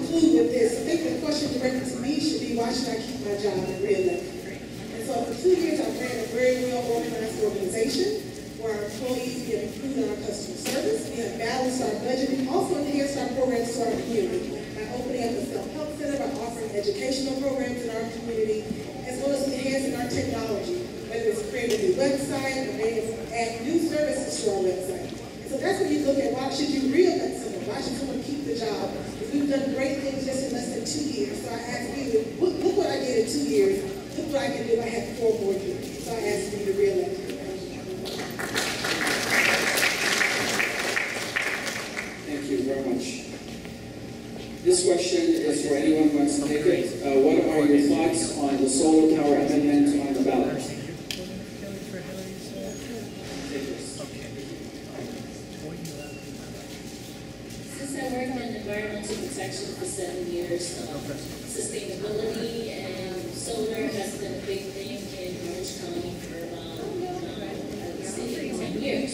conclude with this. I think the question directed to me should be, why should I keep my job in real estate? And so for 2 years, I've ran a very well-organized organization where our employees, we have improved our customer service, we have balanced our budget, and also enhanced our programs to our community by opening up a self-help center, by offering educational programs in our community, as well as enhancing our technology, whether it's creating a new website or maybe add new services to our website. So that's when you look at, why should you re-elect someone? Why should someone keep the job? Because we've done great things just in less than 2 years. So I asked you, look what I did in 2 years. Look what I can do if I had 4 more years. So I asked you to re-elect me. Thank you very much. This question is for anyone who wants to take it. What are your thoughts on the solar power amendment on the ballot? I worked in environmental protection for 7 years. Sustainability and solar has been a big thing in Orange County for about, I would say, 10 years.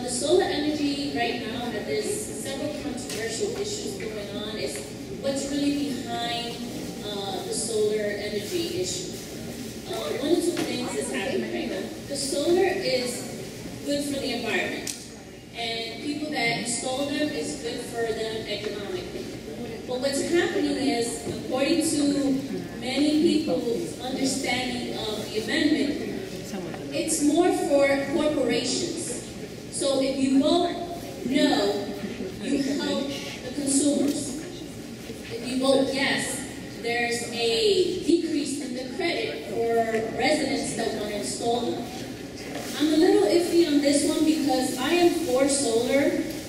The solar energy right now, there's several controversial issues going on. It's what's really behind the solar energy issue. One of two things is happening right now. The solar is good for the environment. And people that install them, is good for them economically. But what's happening is, according to many people's understanding of the amendment, it's more for corporations. So if you vote no, you help the consumers. If you vote yes, there's a decrease in the credit for residents that want to install them. I'm a little iffy on this one because I am for solar.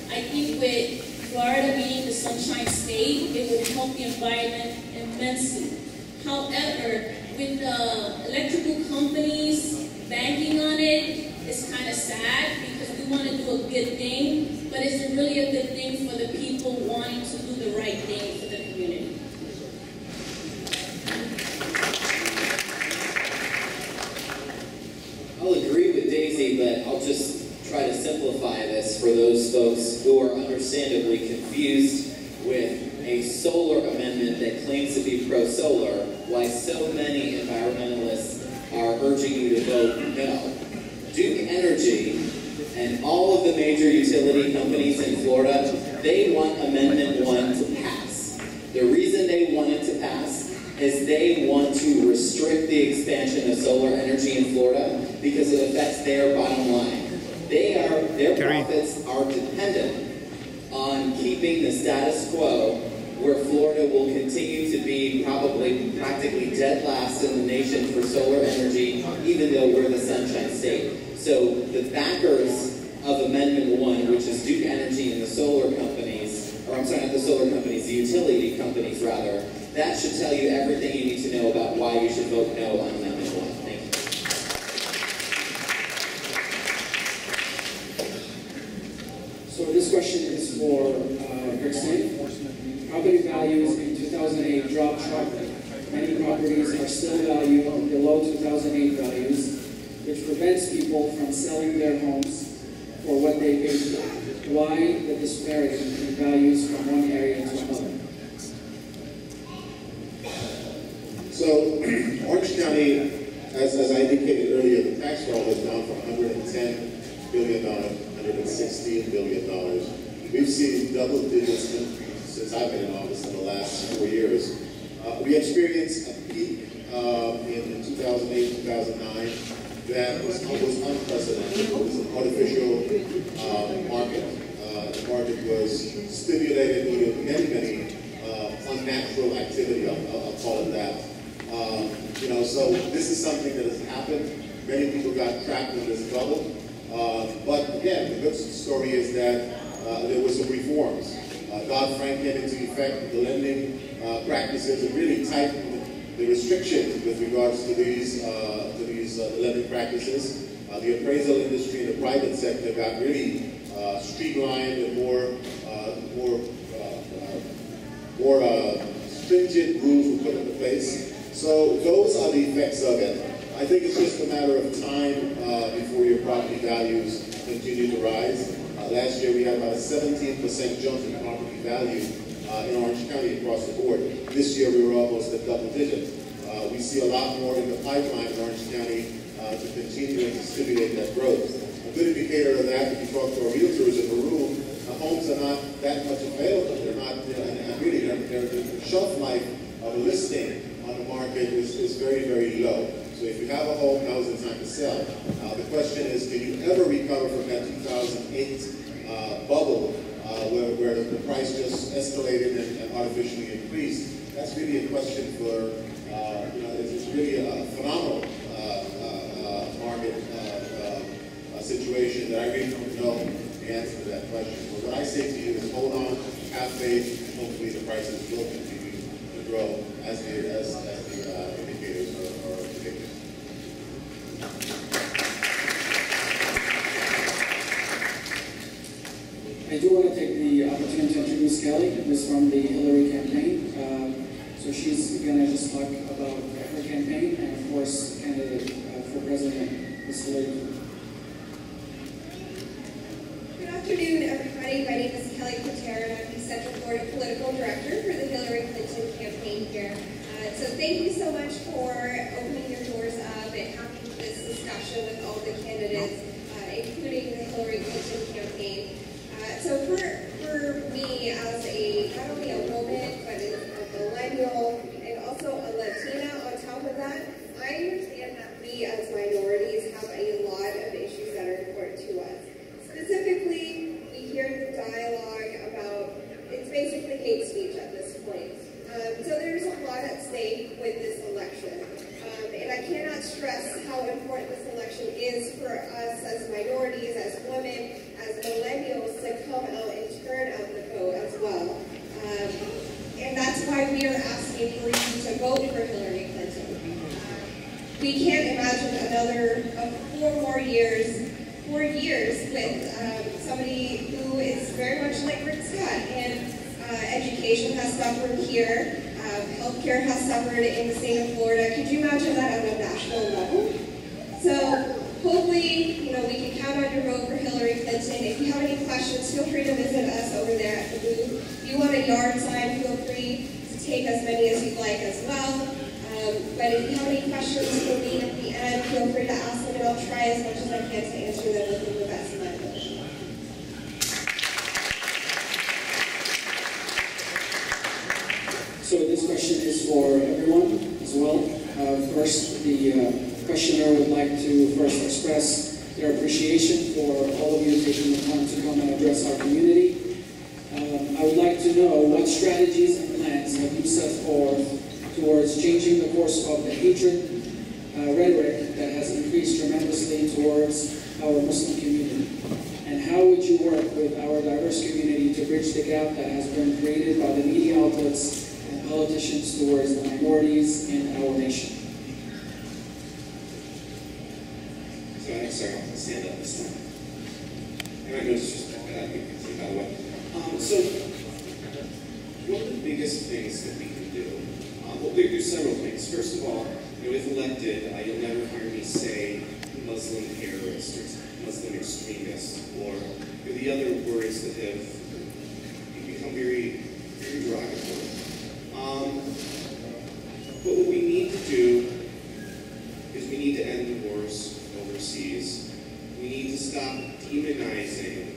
I think with Florida being the Sunshine State, it would help the environment immensely. However, with the electrical companies banking on it, it's kind of sad because we want to do a good thing, but is it really a good thing for the people wanting to do the right thing for the community? I'll agree with Daisy, but I'll just try to simplify this for those folks who are understandably confused with a solar amendment that claims to be pro-solar, why so many environmentalists are urging you to vote no. Duke Energy and all of the major utility companies in Florida, they want Amendment 1 to pass. The reason they want it to pass is they want to restrict the expansion of solar energy in Florida because it affects their bottom line. Their profits are dependent on keeping the status quo, where Florida will continue to be probably practically dead last in the nation for solar energy, even though we're the Sunshine State. So the backers of Amendment 1, which is Duke Energy and the solar companies, or I'm sorry, not the solar companies, the utility companies rather, that should tell you everything you need to know about why you should vote no on Amendment 1. Thank you. So this question is for Kristen. Property values in 2008 dropped sharply. Many properties are still valued below 2008 values, which prevents people from selling their homes for what they paid for. Why the disparity in values from one area to another? So, Orange County, as I indicated earlier, the tax roll is down from $110 billion, $116 billion. We've seen double digits since I've been in office in the last 4 years. We experienced a peak in 2008, 2009 that was almost unprecedented. It was an artificial market. The market was stimulated due to many unnatural activity, I'll call it that. So this is something that has happened. Many people got trapped in this bubble. But again, the good story is that there were some reforms. Dodd-Frank came into effect, the lending practices, and really tightened the restrictions with regards to these lending practices. The appraisal industry in the private sector got really streamlined and more stringent rules were put into place. So those are the effects of it. I think it's just a matter of time before your property values continue to rise. Last year we had about a 17% jump in property value in Orange County across the board. This year we were almost at double digits. We see a lot more in the pipeline in Orange County to continue and stimulate that growth. A good indicator of that, if you talk to our realtors in the room, homes are not that much available. They're not, and really, the shelf life of a listing on the market is very, very low. So if you have a home, now's the time to sell. The question is, can you ever recover from that 2008 bubble where the price just escalated and artificially increased? That's really a question for, it's really a phenomenal market situation that I really don't know the answer to that question. But what I say to you is hold on, have faith, and hopefully the prices will continue to grow as the indicators are predicted. I do want to take the opportunity to introduce Kelly, who's from the Hillary campaign. So she's going to just talk about her campaign and, of course, candidate for president, Ms. Hillary. Good afternoon, everybody. My name is Kelly Quintero, and I'm the Central Florida Political Director for the Hillary Clinton campaign here. So thank you so much for opening your doors up and having this discussion with all the candidates, including the Hillary Clinton campaign. So for me, as not only a woman, but a millennial, and also a Latina on top of that, I understand that we as minorities have a lot of issues that are important to us. Specifically, we hear the dialogue about, it's basically hate speech at this point. So there's a lot at stake with this election. And I cannot stress how important this election is for us as minorities, as women, as millennials to come out and turn out the vote as well. And that's why we are asking for you to vote for Hillary Clinton. We can't imagine another 4 years with somebody who is very much like Rick Scott. And education has suffered here. Healthcare has suffered in the state of Florida. Could you imagine that on a national level? So hopefully, we can count on your vote for Hillary Clinton. If you have any questions, feel free to visit us over there at the booth. If you want a yard sign, feel free to take as many as you'd like as well. But if you have any questions for me at the end, feel free to ask them, and I'll try as much as I can to answer them within the best of my ability. So this question is for everyone as well. First, the questioner would like to first express their appreciation for all of you taking the time to come and address our community. I would like to know what strategies and plans have you set forth towards changing the course of the hatred rhetoric that has increased tremendously towards our Muslim community? And how would you work with our diverse community to bridge the gap that has been created by the media outlets and politicians towards the minorities in our nation? So I'll stand up this time. And I know it's just that I can see by the way. So one of the biggest things that we can do, well, there's several things. First of all, if elected, you'll never hear me say Muslim terrorist or Muslim extremist or the other words that have become very, very derogatory. But what we need to do is we need to end the wars overseas. We need to stop demonizing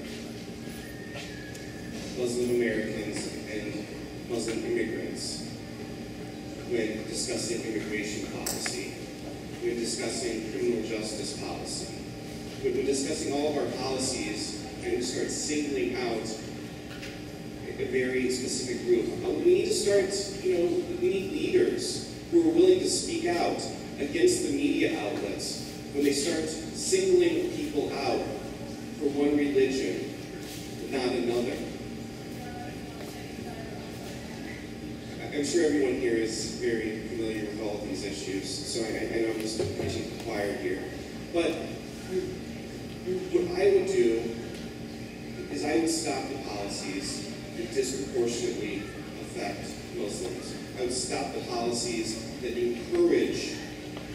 Muslim Americans and Muslim immigrants when discussing immigration policy, when discussing criminal justice policy, when discussing all of our policies, and we start singling out a very specific group. We need to start, we need leaders who are willing to speak out against the media outlets when they start singling people out for one religion, not another. I'm sure everyone here is very familiar with all of these issues, so I know I'm just preaching to the choir here. But what I would do is I would stop the policies that disproportionately affect Muslims. I would stop the policies that encourage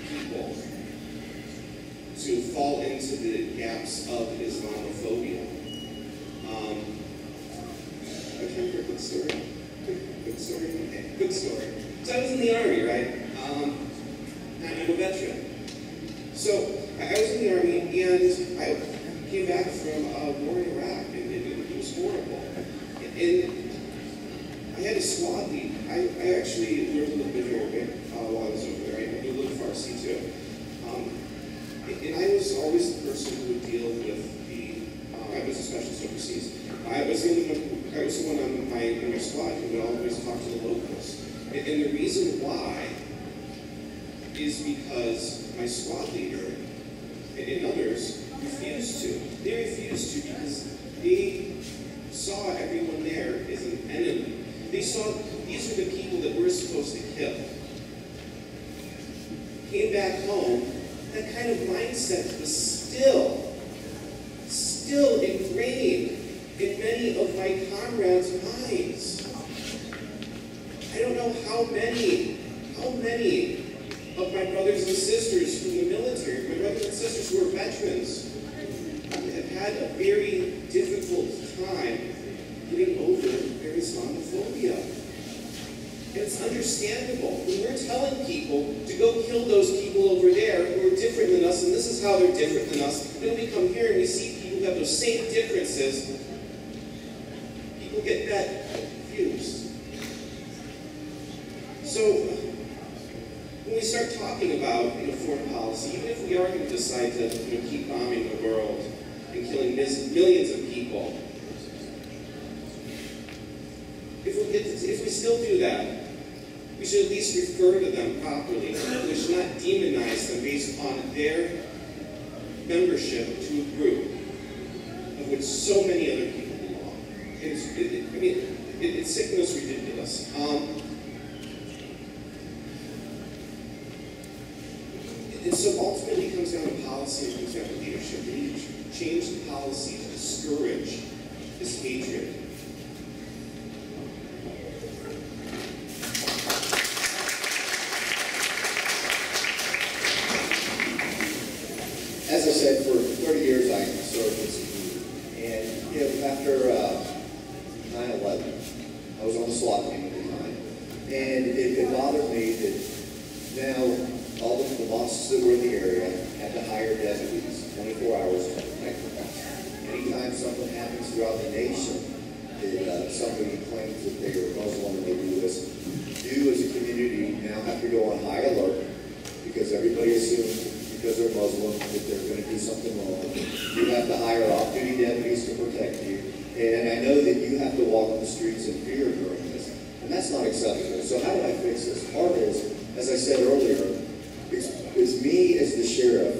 people to fall into the gaps of Islamophobia. I can hear a good story. Quick story? Okay, quick story. So I was in the Army, right? I'm a veteran. So I was in the Army, and I came back from a war in Iraq, and it was horrible. And I had a squad lead. I actually learned a little bit of Arabic while I was over there. I do a little Farsi too. And I was always the person who would deal with the, I was a specialist overseas. I was the one on my squad who would always talk to the locals. And the reason why is because my squad leader and others refused to. They refused to because they saw everyone there as an enemy. They saw these are the people that we're supposed to kill. Came back home, that kind of mindset was still ingrained in many of my comrades' minds. I don't know how many of my brothers and sisters from the military, my brothers and sisters who are veterans, have had a very difficult time getting over their Islamophobia. And it's understandable. When we're telling people to go kill those people over there who are different than us, and this is how they're different than us, then we come here and we see people who have those same differences, people get that confused. So, when we start talking about foreign policy, even if we are going to decide to keep bombing the world and killing millions of people, if we still do that, we should at least refer to them properly. We should not demonize them based on their membership to a group of which so many other people belong. It's sick and it's ridiculous. And so ultimately it comes down to policy, it comes down to leadership. We need to change the policy to discourage this hatred. As I said, for 30 years I served as a leader. And after 9/11, I was on the SWAT team at the time. And it bothered me that now all of the bosses that were in the area had to hire deputies 24 hours to protect them. Anytime something happens throughout the nation, that somebody claims that they are Muslim and they do this, you as a community now have to go on high alert because everybody assumes because they're Muslim that they're going to do something wrong. You have to hire off-duty deputies to protect you. And I know that you have to walk the streets in fear during this. And that's not acceptable. So how do I fix this? Part is, as I said earlier, it's me as the sheriff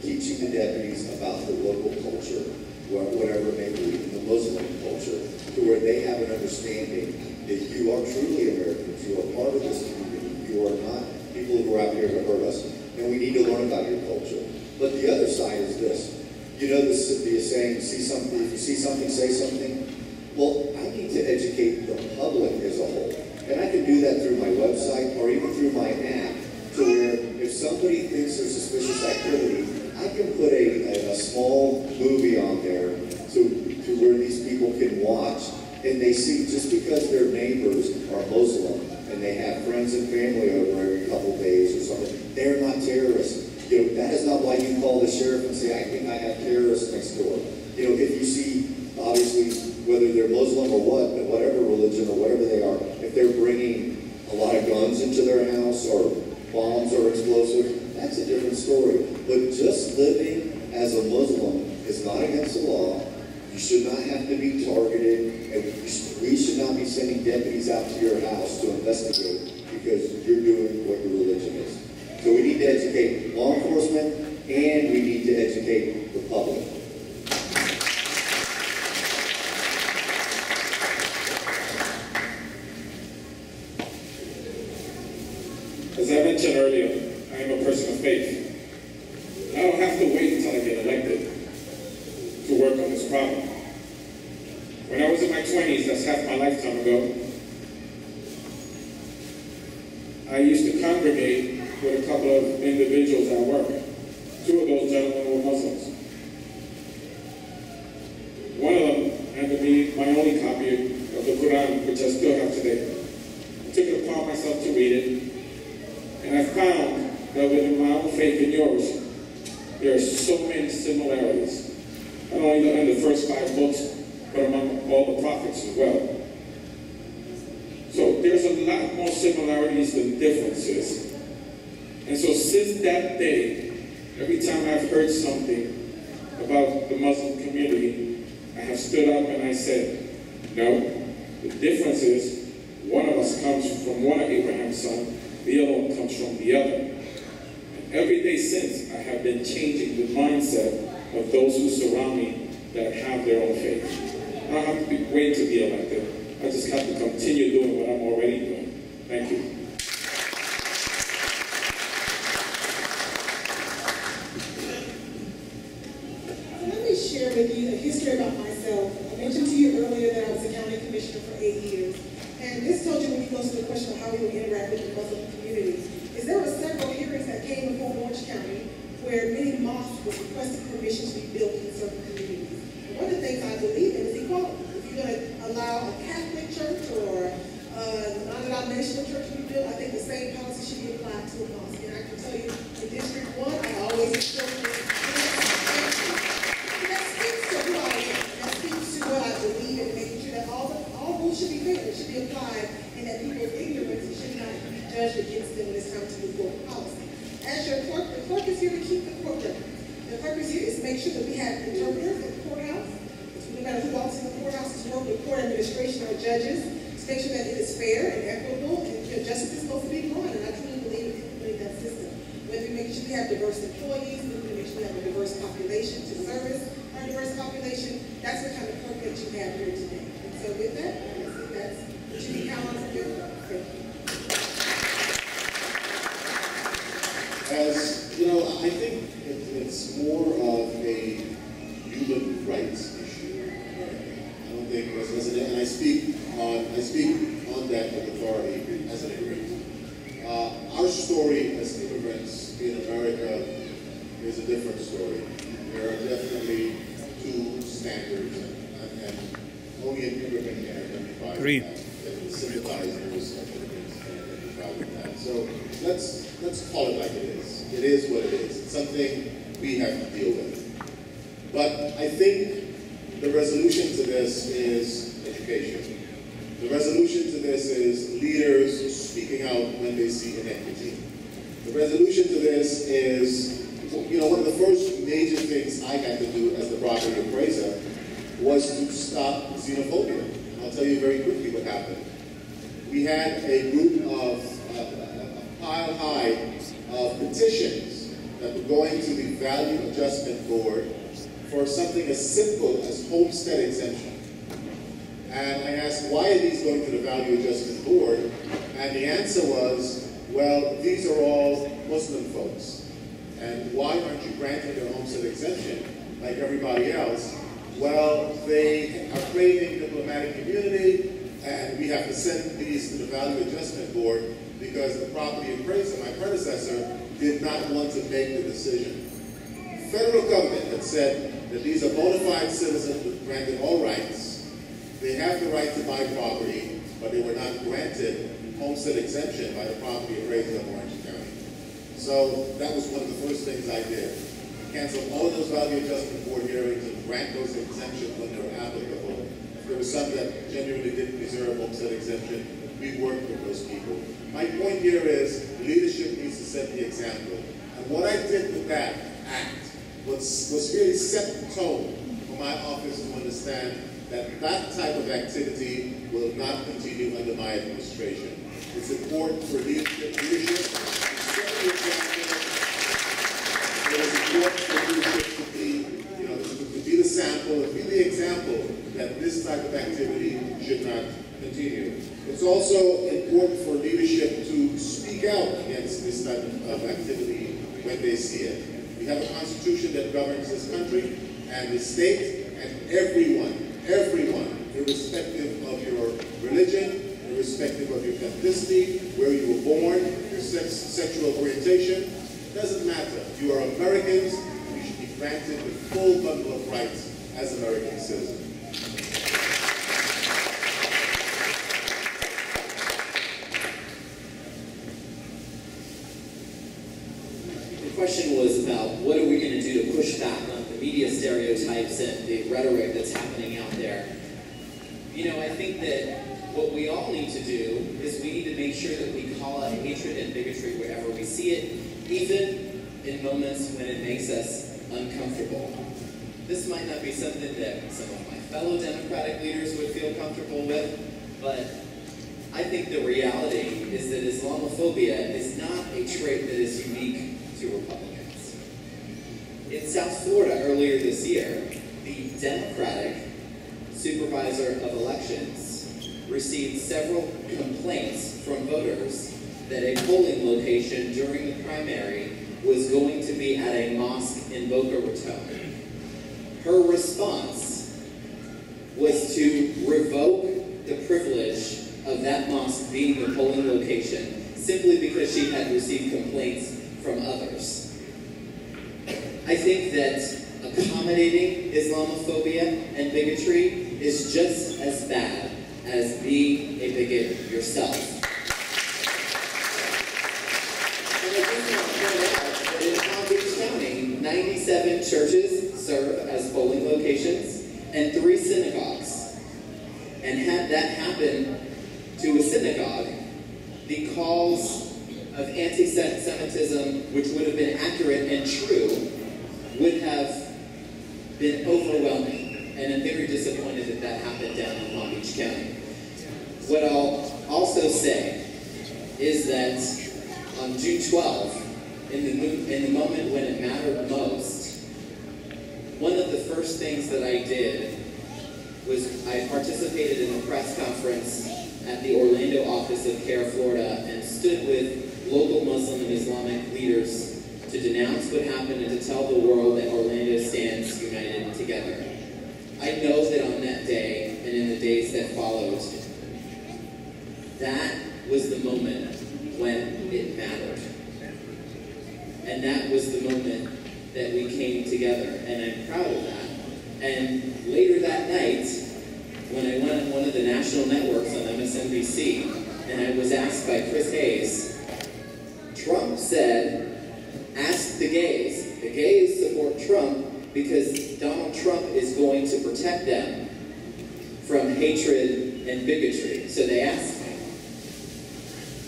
teaching the deputies about the local culture, whatever it may be, the Muslim culture, to where they have an understanding that you are truly Americans. You are part of this community. You are not people who are out here to hurt us. And we need to learn about your culture. But the other side is this. You know the saying, see something, if you see something, say something. Well, I need to educate the public as a whole. And I can do that through my website or even through my app, to where if somebody thinks there's suspicious activity, I can put a small movie on there to where these people can watch. And they see, just because their neighbors are Muslim and they have friends and family over every couple days or something, they're not terrorists. That is not why you call the sheriff and say, I think I have terrorists next door. If you see, obviously, whether they're Muslim or whatever religion or whatever they are, if they're bringing a lot of guns into their house or bombs or explosives, that's a different story. But just living as a Muslim is not against the law. You should not have to be targeted, and we should not be sending deputies out to your house to investigate because you're doing what your religion is. So we need to educate law enforcement, and we need to educate the public. As I mentioned earlier, I am a person of faith. I don't have to wait until I get elected to work on this problem. When I was in my 20s, that's half my lifetime ago, I used to congregate with a couple of individuals at work. Two of those gentlemen were Muslims. One of them handed me my only copy of the Quran, which I still have today. myself to read it, and I found that within my own faith and yours, there are so many similarities. Not only in the first 5 books, but among all the prophets as well. So there's a lot more similarities than differences. And so since that day, every time I've heard something about the Muslim community, I have stood up and I said, no, the difference is one of us comes from one of Abraham's sons, the other one comes from the other. And every day since, I have been changing the mindset of those who surround me that have their own faith. I don't have to wait to be elected. I just have to continue doing what I'm already doing. Thank you. So let me share with you a history about myself. I mentioned to you earlier that I was a county commissioner for 8 years. And this told you when you go to the question of how we would interact with the Muslim community, is there were several hearings that came before Orange County where many mosques was requesting permission to be built in certain communities. And one of the things I believe in is equality. If you're going to allow a Catholic church or a non-denominational church to be built, I think the same policy should be applied to a mosque. And I can tell you, in District 1, I always instill this. That speaks to who I am. That speaks to what I believe in, making sure that all rules should be fair, it should be applied, and that people's ignorance should not be judged against them when it's time to move forward policy. As your clerk, the clerk is here to keep the court record. The purpose here is to make sure that we have interpreters at the courthouse. No matter who walks in the courthouse to work with court administration or judges, to make sure that it is fair and equitable, and justice is supposed to be drawn. And I truly believe in implementing that system. Whether we make sure we have diverse employees, whether we make sure we have a diverse population to service our diverse population, that's what kind of clerk that you have here today. And so with that, I think that's what you can count on from your clerk. Thank you. As you know, I think it's more of a human rights issue. I don't think, and I speak on that with authority as an immigrant. Our story as immigrants in America is a different story. There are definitely 2 standards, and only an immigrant can identify that and sympathize with immigrants and identify with that. So let's call it like it is. It is what it is. It's something we have to deal with. But I think the resolution to this is education. The resolution to this is leaders speaking out when they see inequity. The resolution to this is, one of the first major things I had to do as the property appraiser was to stop xenophobia. And I'll tell you very quickly what happened. We had a group of pile high of petitions that were going to the Value Adjustment Board for something as simple as homestead exemption. And I asked, why are these going to the Value Adjustment Board? And the answer was, well, these are all Muslim folks. And why aren't you granting their homestead exemption like everybody else? Well, they are claiming diplomatic immunity, and we have to send these to the Value Adjustment Board because the property appraiser, my predecessor, did not want to make the decision. The federal government had said that these are bona fide citizens with granted all rights. They have the right to buy property, but they were not granted homestead exemption by the property appraiser of Orange County. So that was one of the first things I did. Cancel all of those Value Adjustment Board hearings and grant those exemptions when they were applicable. If there were some that genuinely didn't deserve homestead exemption, we worked with those people. My point here is leadership needs to set the example. And what I did with that act was really set the tone for my office to understand that that type of activity will not continue under my administration. It's important for leadership to set the example. It is important for leadership to be the sample, to be the example that this type of activity should not continue. It's also important for leadership to speak out against this type of activity when they see it. We have a constitution that governs this country and the state, and everyone, irrespective of your religion, irrespective of your ethnicity, where you were born, your sexual orientation, doesn't matter. You are Americans, and you should be granted the full bundle of rights as American citizens. question was about what are we going to do to push back on the media stereotypes and the rhetoric that's happening out there. You know, I think that what we all need to do is we need to make sure that we call out hatred and bigotry wherever we see it, even in moments when it makes us uncomfortable. This might not be something that some of my fellow Democratic leaders would feel comfortable with, but I think the reality is that Islamophobia is not a trait that is unique to Republicans. In South Florida earlier this year, the Democratic Supervisor of Elections received several complaints from voters that a polling location during the primary was going to be at a mosque in Boca Raton. Her response was to revoke the privilege of that mosque being the polling location simply because she had received complaints from others. I think that accommodating Islamophobia and bigotry is just as bad as being a bigot yourself. And I just want to point out that in Palm Beach County, 97 churches serve as polling locations and 3 synagogues. And had that happen to a synagogue, the calls of anti-Semitism, which would have been accurate and true, would have been overwhelming. And I'm very disappointed that that happened down in Palm Beach County. What I'll also say is that on June 12th, in the moment when it mattered most, one of the first things that I did was I participated in a press conference at the Orlando office of CARE Florida and stood with local Muslim and Islamic leaders to denounce what happened and to tell the world that Orlando stands united together. I know that on that day and in the days that followed, that was the moment when it mattered. And that was the moment that we came together, and I'm proud of that. And later that night, when I went on one of the national networks on MSNBC, and I was asked by Chris Hayes, Trump said, ask the gays support Trump because Donald Trump is going to protect them from hatred and bigotry. So they asked me.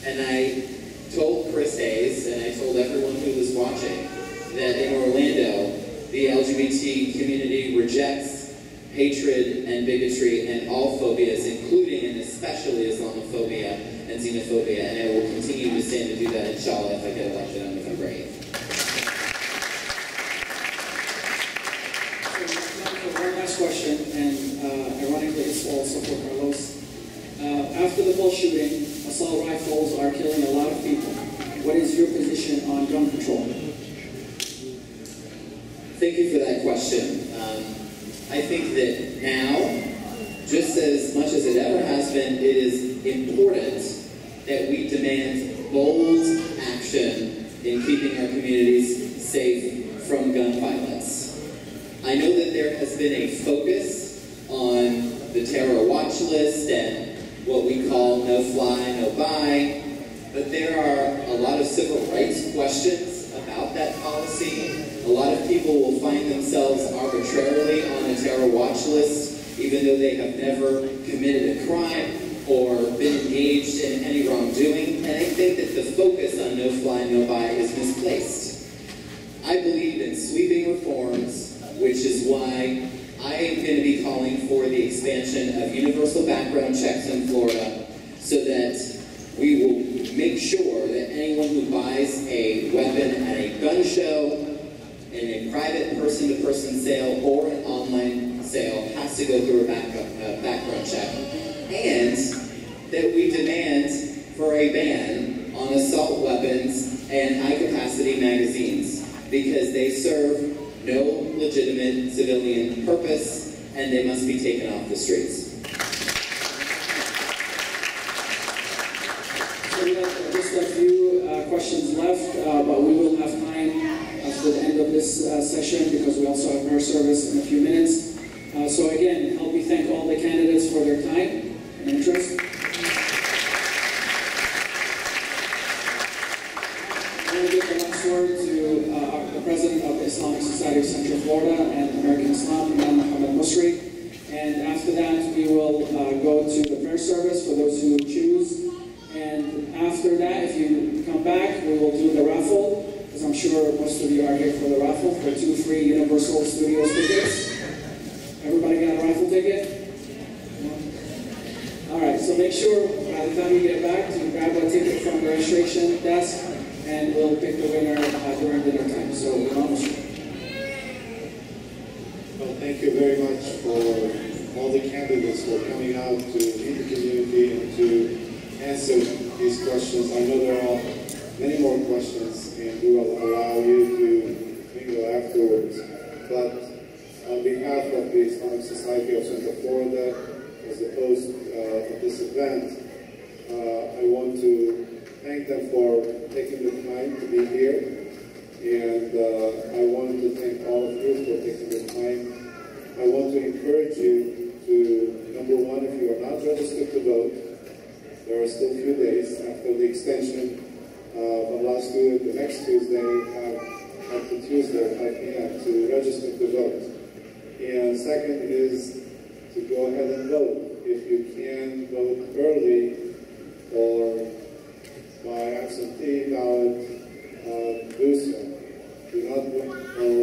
And I told Chris Hayes, and I told everyone who was watching, that in Orlando, the LGBT community rejects hatred and bigotry and all phobias, including and especially Islamophobia and xenophobia, and I will continue to stand to do that, inshallah, if I get elected on November 8th. One last question, and ironically it's also for Carlos. After the Pulse shooting, assault rifles are killing a lot of people. What is your position on gun control? Thank you for that question. I think that now, just as much as it ever has been, it is important that we demand bold action in keeping our communities safe from gun violence. I know that there has been a focus on the terror watch list and what we call no fly, no buy, but there are a lot of civil rights questions about that policy. A lot of people will find themselves arbitrarily on a terror watch list, even though they have never committed a crime or been engaged in any wrongdoing. And I think that the focus on no fly, no buy is misplaced. I believe in sweeping reforms, which is why I am going to be calling for the expansion of universal background checks in Florida so that we will make sure that anyone who buys a weapon at a gun show, in a private person-to-person sale, or an online sale has to go through a background check. And that we demand for a ban on assault weapons and high-capacity magazines because they serve no legitimate civilian purpose and they must be taken off the streets. So we have just a few questions left, but we will have time after the end of this session because we also have nurse service in a few minutes. So again, help me thank all the candidates for their time and interest. I'm going to give the last word to President of the Islamic Society of Central Florida and American Islam, Imam Muhammad Musri. And after that, we will go to the prayer service for those who choose. And after that, if you come back, we will do the raffle, because I'm sure most of you are here for the raffle, for 2 free Universal Studios tickets. Everybody got a raffle ticket? All right, so make sure by the time you get back to grab a ticket from the registration desk, and we'll pick the winner during dinner time. So, well, thank you very much for all the candidates for coming out to meet the community and to answer these questions. I know there are many more questions, and we will allow you to mingle afterwards. But on behalf of the Islamic Society of Central Florida, as the host of this event, I want to thank them for taking the time to be here, and I want to thank all of you for taking the time. I want to encourage you to, number one, if you are not registered to vote, there are still a few days after the extension from last Tuesday, the next Tuesday, up to Tuesday at 5 p.m. to register to vote. And second is to go ahead and vote. If you can vote early or by absentee ballot, do so. Do not wait until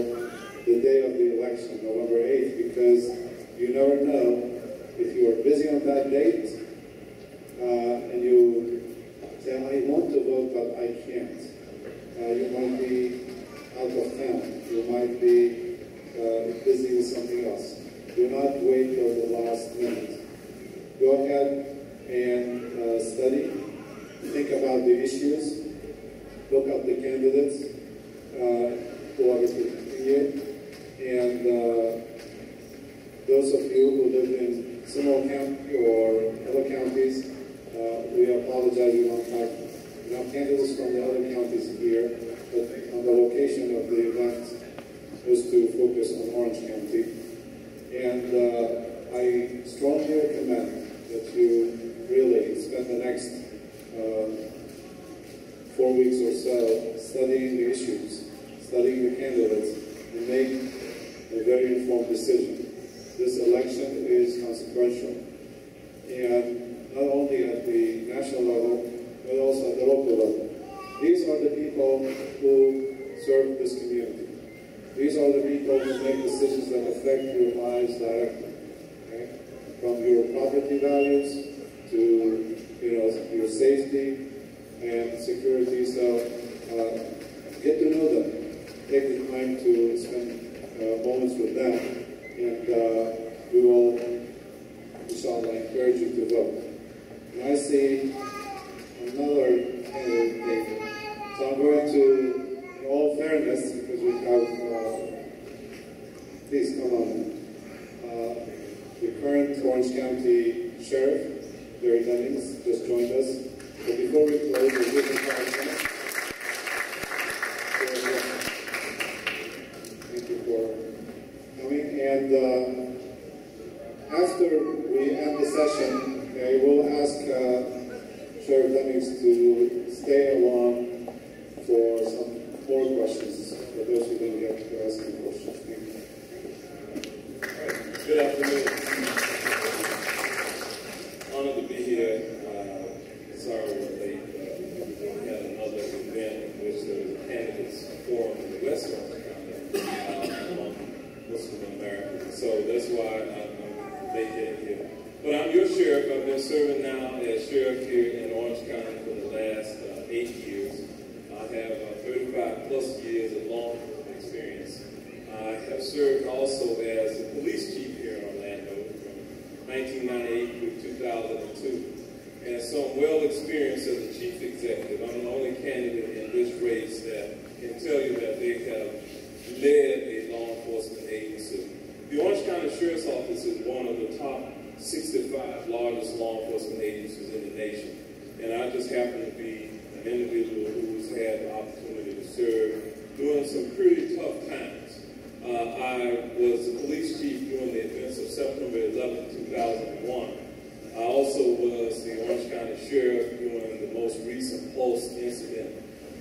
the day of the election, November 8th, because you never know if you are busy on that date and you say, I want to vote, but I can't. You might be out of town. You might be busy with something else. Do not wait till the last minute. Go ahead and study. Think about the issues. Look up the candidates who are representing you. And those of you who live in Seminole County or other counties, we apologize, we don't have enough candidates from the other counties here, but on the location of the event was to focus on Orange County. And I strongly recommend that you really spend the next 4 weeks or so studying the issues, studying the candidates, and make a very informed decision. This election is consequential, and not only at the national level, but also at the local level. These are the people who serve this community. These are the people who make decisions that affect your lives directly, okay? From your property values to your safety and security. So get to know them. Take the time to spend moments with them, and we will, inshallah, encourage you to vote. And I see another candidate. So I'm going to, in all fairness, because we have, please come on, the current Orange County Sheriff, Barry Dunnings, just joined us. But before we close, we'll give him 5 minutes. Thank you for coming. And after we end the session, okay, we'll ask Sheriff Dunnings to stay along for some more questions for those who didn't get to ask any questions. Thank you. Good afternoon. Honored to be here. Sorry we're late. We had another event in which there was a candidates forum in the West Coast among Muslim Americans. So that's why I'm late getting here. But I'm your sheriff. I've been serving now as sheriff here in Orange County for the last 8 years. I have 35 plus years of law enforcement experience. I have served also as the police chief here in Orlando from 1998 through 2002. And so I'm well experienced as a chief executive. I'm the only candidate in this race that can tell you that they have led a law enforcement agency. The Orange County Sheriff's Office is one of the top 65 largest law enforcement agencies in the nation. And I just happen to be an individual who's had the opportunity to serve during some pretty tough times. I was the police chief during the events of September 11, 2001. I also was the Orange County Sheriff during the most recent Pulse incident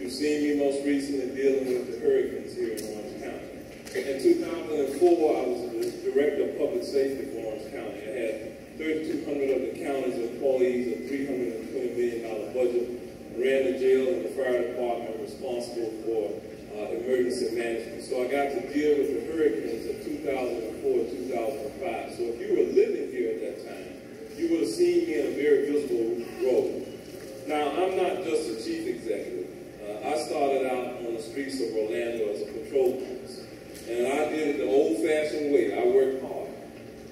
You've seen me most recently dealing with the hurricanes here in Orange County. In 2004, I was the Director of Public Safety for Orange County. I had 3,200 of the county's employees, a $320 million budget, ran the jail and the fire department responsible for emergency management. So I got to deal with the hurricanes of 2004 and 2005. So if you were living here at that time, you would have seen me in a very visible role. Now, I'm not just a chief executive. I started out on the streets of Orlando as a patrol police. And I did it the old-fashioned way. I worked hard.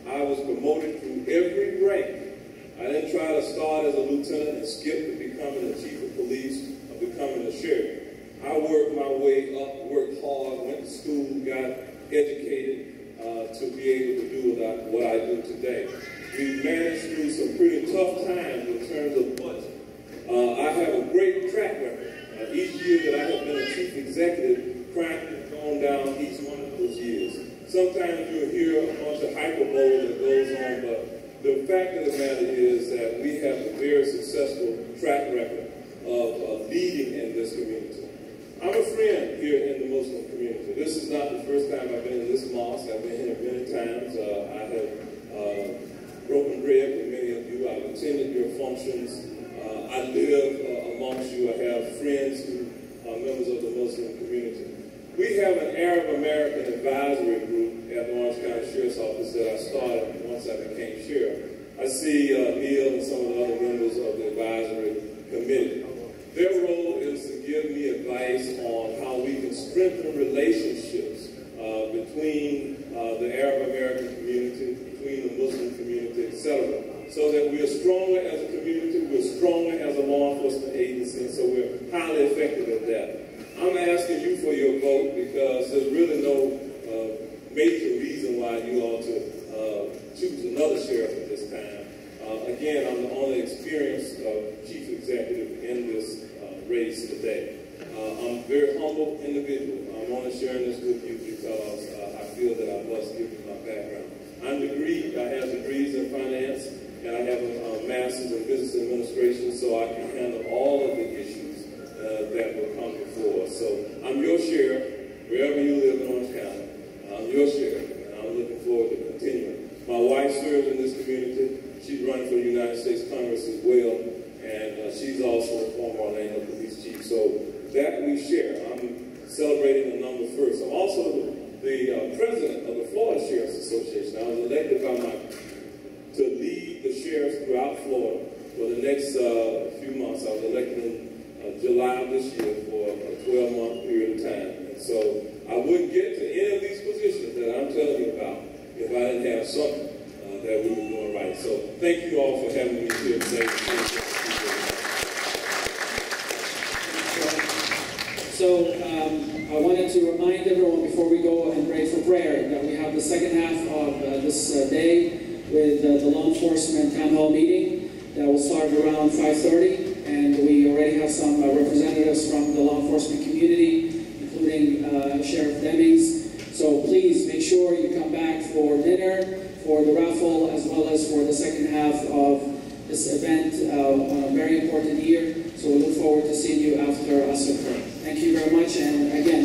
I was promoted through every rank. I didn't try to start as a lieutenant and skip to becoming a chief of police or becoming a sheriff. I worked my way up, worked hard, went to school, got educated to be able to do what I do today. We managed through some pretty tough times in terms of budget. I have a great track record. Each year that I have been a chief executive, crime has gone down each one of those years. Sometimes you'll hear a bunch of hyperbole that goes on, but the fact of the matter is that we have a very successful track record of leading in this community. I'm a friend here in the Muslim community. This is not the first time I've been in this mosque. I've been here many times. I have broken bread with many of you. I've attended your functions. I live amongst you. I have friends who are members of the Muslim community. We have an Arab American advisory group at the Orange County Sheriff's Office that I started once I became sheriff. I see Neil and some of the other members of the advisory committee. Their role is to give me advice on how we can strengthen relationships between the Arab American community, between the Muslim community, etc., so that we are stronger as a community, we're stronger as a law enforcement agency, and so we're highly effective at that. I'm asking you for your vote because there's really no major reason why you ought to choose another sheriff at this time. Again, I'm the only experienced chief executive in this race today. I'm a very humble individual. I'm only sharing this with you because I feel that I must give you my background. I'm degreed. I have degrees in finance, and I have a master's in business administration, so I can handle all of the issues that will come before us. So I'm your sheriff, wherever you live in Orange County. I'm your sheriff, and I'm looking forward to continuing. My wife serves in this community. She's running for the United States Congress as well, and she's also a former Orlando police chief. So that we share. I'm celebrating the number first. I'm also the president of the Florida Sheriff's Association. I was elected to lead the sheriffs throughout Florida for the next few months. I was elected in July of this year for a 12-month period of time. And so I wouldn't get to any of these positions that I'm telling you about if I didn't have something that we were doing right. So thank you all for having me here today. So I wanted to remind everyone before we go and pray for prayer that we have the second half of this day with the law enforcement town hall meeting that will start around 5:30, and we already have some representatives from the law enforcement community, including Sheriff Demings. So please make sure you come back for dinner, for the raffle, as well as for the second half of this event on a very important year. So we look forward to seeing you after us. Thank you very much, and again,